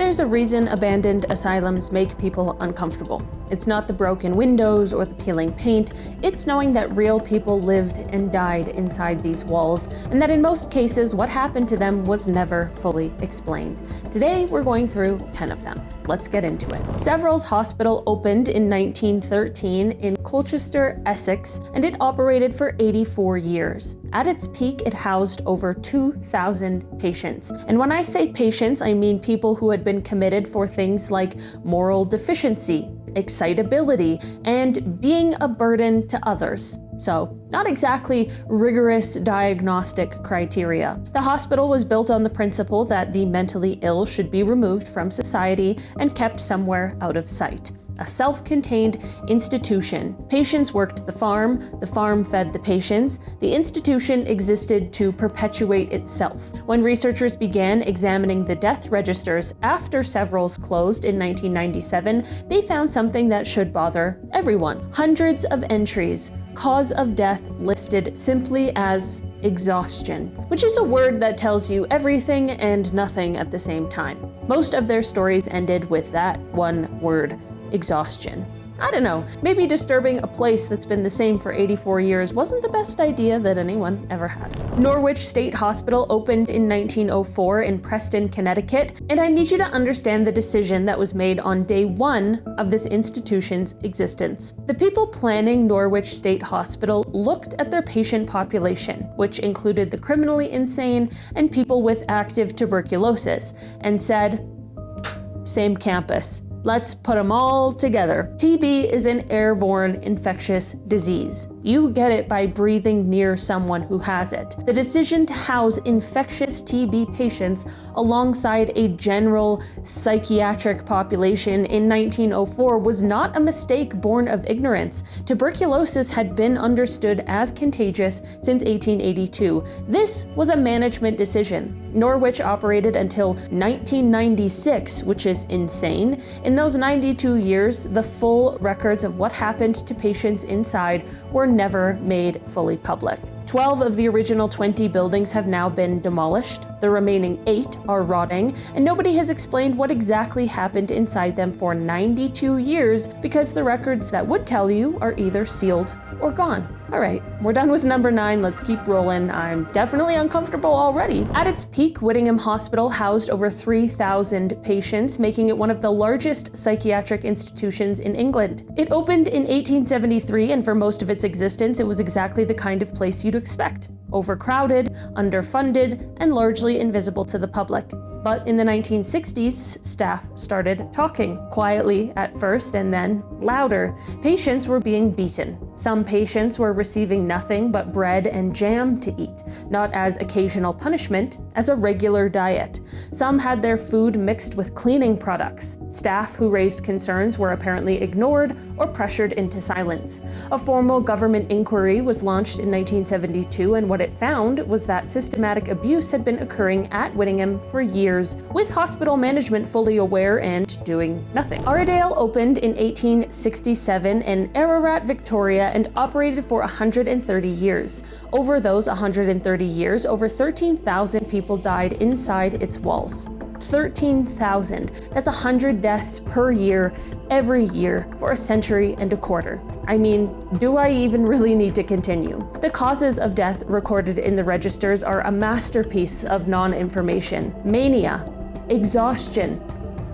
there's a reason abandoned asylums make people uncomfortable. It's not the broken windows or the peeling paint, it's knowing that real people lived and died inside these walls, and that in most cases what happened to them was never fully explained. Today we're going through 10 of them. Let's get into it. Severals Hospital opened in 1913 in Colchester, Essex, and it operated for 84 years. At its peak, it housed over 2,000 patients. And when I say patients, I mean people who had been committed for things like moral deficiency, excitability, and being a burden to others. So, not exactly rigorous diagnostic criteria. The hospital was built on the principle that the mentally ill should be removed from society and kept somewhere out of sight. A self-contained institution. Patients worked the farm fed the patients. The institution existed to perpetuate itself. When researchers began examining the death registers after Severals closed in 1997, they found something that should bother everyone. Hundreds of entries. Cause of death listed simply as exhaustion, which is a word that tells you everything and nothing at the same time. Most of their stories ended with that one word, exhaustion. I don't know, maybe disturbing a place that's been the same for 84 years wasn't the best idea that anyone ever had. Norwich State Hospital opened in 1904 in Preston, Connecticut, and I need you to understand the decision that was made on day one of this institution's existence. The people planning Norwich State Hospital looked at their patient population, which included the criminally insane and people with active tuberculosis, and said, same campus. Let's put them all together. TB is an airborne infectious disease. You get it by breathing near someone who has it. The decision to house infectious TB patients alongside a general psychiatric population in 1904 was not a mistake born of ignorance. Tuberculosis had been understood as contagious since 1882. This was a management decision. Norwich operated until 1996, which is insane. In those 92 years, the full records of what happened to patients inside were never made fully public. 12 of the original 20 buildings have now been demolished. The remaining 8 are rotting, and nobody has explained what exactly happened inside them for 92 years because the records that would tell you are either sealed or gone. All right, we're done with number 9. Let's keep rolling. I'm definitely uncomfortable already. At its peak, Whittingham Hospital housed over 3,000 patients, making it one of the largest psychiatric institutions in England. It opened in 1873, and for most of its existence, it was exactly the kind of place you'd expect. Overcrowded, underfunded, and largely invisible to the public. But in the 1960s, staff started talking, quietly at first and then louder. Patients were being beaten. Some patients were receiving nothing but bread and jam to eat, not as occasional punishment, as a regular diet. Some had their food mixed with cleaning products. Staff who raised concerns were apparently ignored or pressured into silence. A formal government inquiry was launched in 1972, and what it found was that systematic abuse had been occurring at Whittingham for years, with hospital management fully aware and doing nothing. Aradale opened in 1867 in Ararat, Victoria, and operated for 130 years. Over those 130 years, over 13,000 people died inside its walls. 13,000. That's 100 deaths per year, every year, for a century and a quarter. I mean, do I even really need to continue? The causes of death recorded in the registers are a masterpiece of non-information. Mania, exhaustion,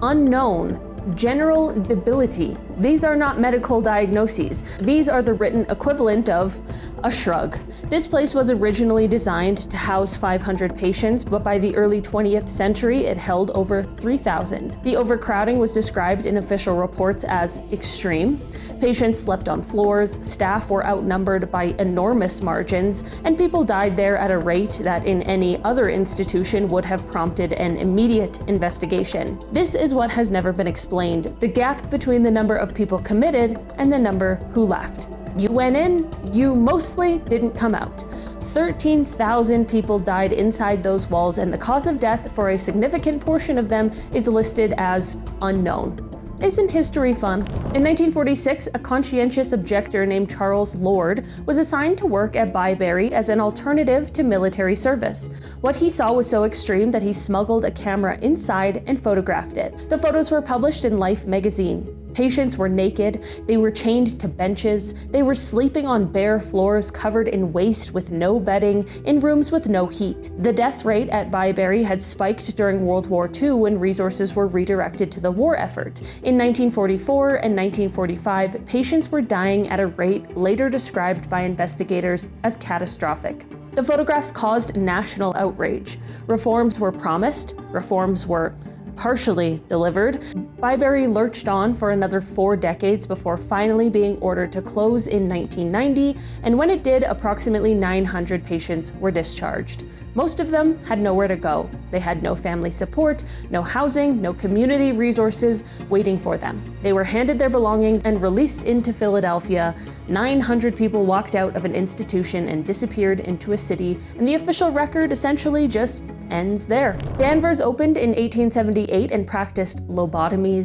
unknown, general debility. These are not medical diagnoses. These are the written equivalent of a shrug. This place was originally designed to house 500 patients, but by the early 20th century, it held over 3,000. The overcrowding was described in official reports as extreme. Patients slept on floors, staff were outnumbered by enormous margins, and people died there at a rate that in any other institution would have prompted an immediate investigation. This is what has never been explained: the gap between the number of people committed and the number who left. You went in, you mostly didn't come out. 13,000 people died inside those walls, and the cause of death for a significant portion of them is listed as unknown. Isn't history fun? In 1946, a conscientious objector named Charles Lord was assigned to work at Byberry as an alternative to military service. What he saw was so extreme that he smuggled a camera inside and photographed it. The photos were published in Life magazine. Patients were naked, they were chained to benches, they were sleeping on bare floors covered in waste with no bedding, in rooms with no heat. The death rate at Byberry had spiked during World War II when resources were redirected to the war effort. In 1944 and 1945, patients were dying at a rate later described by investigators as catastrophic. The photographs caused national outrage. Reforms were promised, reforms were partially delivered. Byberry lurched on for another 4 decades before finally being ordered to close in 1990, and when it did, approximately 900 patients were discharged. Most of them had nowhere to go. They had no family support, no housing, no community resources waiting for them. They were handed their belongings and released into Philadelphia. 900 people walked out of an institution and disappeared into a city, and the official record essentially just ends there. Danvers opened in 1878 and practiced lobotomies,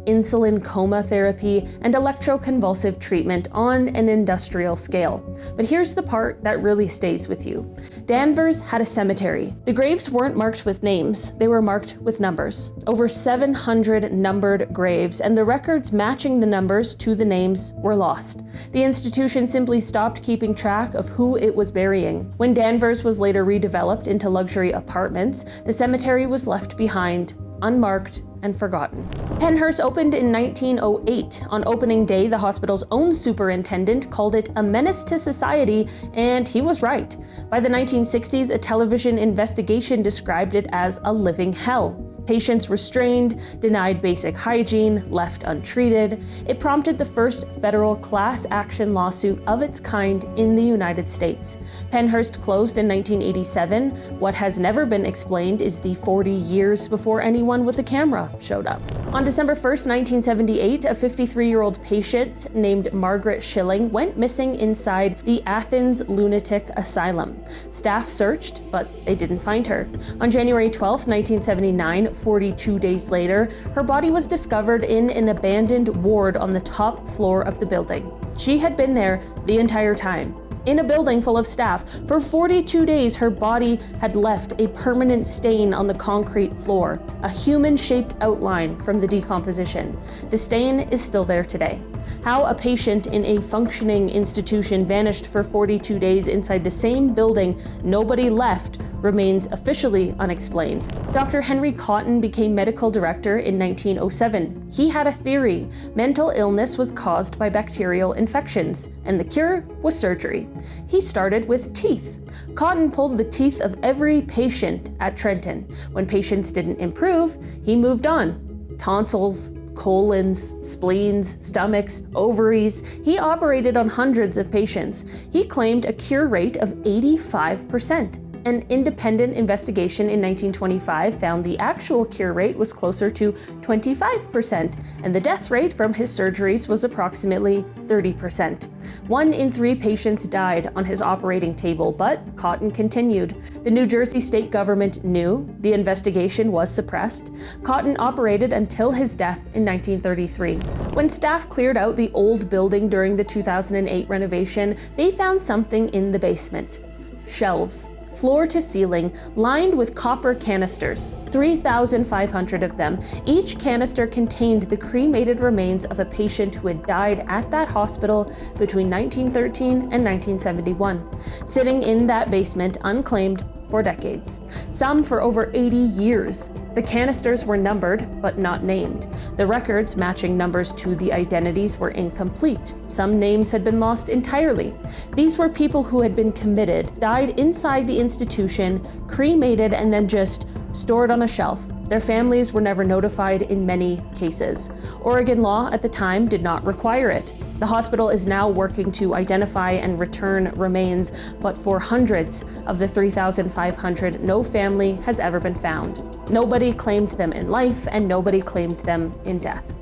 insulin coma therapy, and electroconvulsive treatment on an industrial scale. But here's the part that really stays with you. Danvers had a cemetery. The graves weren't marked with names, they were marked with numbers. Over 700 numbered graves, and the records matching the numbers to the names were lost. The institution simply stopped keeping track of who it was burying. When Danvers was later redeveloped into luxury apartments, the cemetery was left behind, unmarked and forgotten. Pennhurst opened in 1908. On opening day, the hospital's own superintendent called it a menace to society, and he was right. By the 1960s, a television investigation described it as a living hell. Patients restrained, denied basic hygiene, left untreated. It prompted the first federal class action lawsuit of its kind in the United States. Pennhurst closed in 1987. What has never been explained is the 40 years before anyone with a camera showed up. On December 1st, 1978, a 53-year-old patient named Margaret Schilling went missing inside the Athens Lunatic Asylum. Staff searched, but they didn't find her. On January 12th, 1979, 42 days later, her body was discovered in an abandoned ward on the top floor of the building. She had been there the entire time. In a building full of staff, for 42 days her body had left a permanent stain on the concrete floor, a human-shaped outline from the decomposition. The stain is still there today. How a patient in a functioning institution vanished for 42 days inside the same building nobody left remains officially unexplained. Dr. Henry Cotton became medical director in 1907. He had a theory: mental illness was caused by bacterial infections, and the cure was surgery. He started with teeth. Cotton pulled the teeth of every patient at Trenton. When patients didn't improve, he moved on. Tonsils, colons, spleens, stomachs, ovaries. He operated on hundreds of patients. He claimed a cure rate of 85%. An independent investigation in 1925 found the actual cure rate was closer to 25%, and the death rate from his surgeries was approximately 30%. 1 in 3 patients died on his operating table, but Cotton continued. The New Jersey state government knew. The investigation was suppressed. Cotton operated until his death in 1933. When staff cleared out the old building during the 2008 renovation, they found something in the basement: shelves, floor to ceiling, lined with copper canisters, 3,500 of them. Each canister contained the cremated remains of a patient who had died at that hospital between 1913 and 1971, sitting in that basement unclaimed for decades, some for over 80 years. The canisters were numbered, but not named. The records matching numbers to the identities were incomplete. Some names had been lost entirely. These were people who had been committed, died inside the institution, cremated, and then just stored on a shelf. Their families were never notified in many cases. Oregon law at the time did not require it. The hospital is now working to identify and return remains, but for hundreds of the 3,500, no family has ever been found. Nobody claimed them in life, and nobody claimed them in death.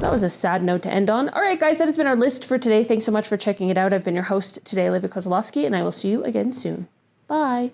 That was a sad note to end on. All right, guys, that has been our list for today. Thanks so much for checking it out. I've been your host today, Olivia Kozlowski, and I will see you again soon. Bye.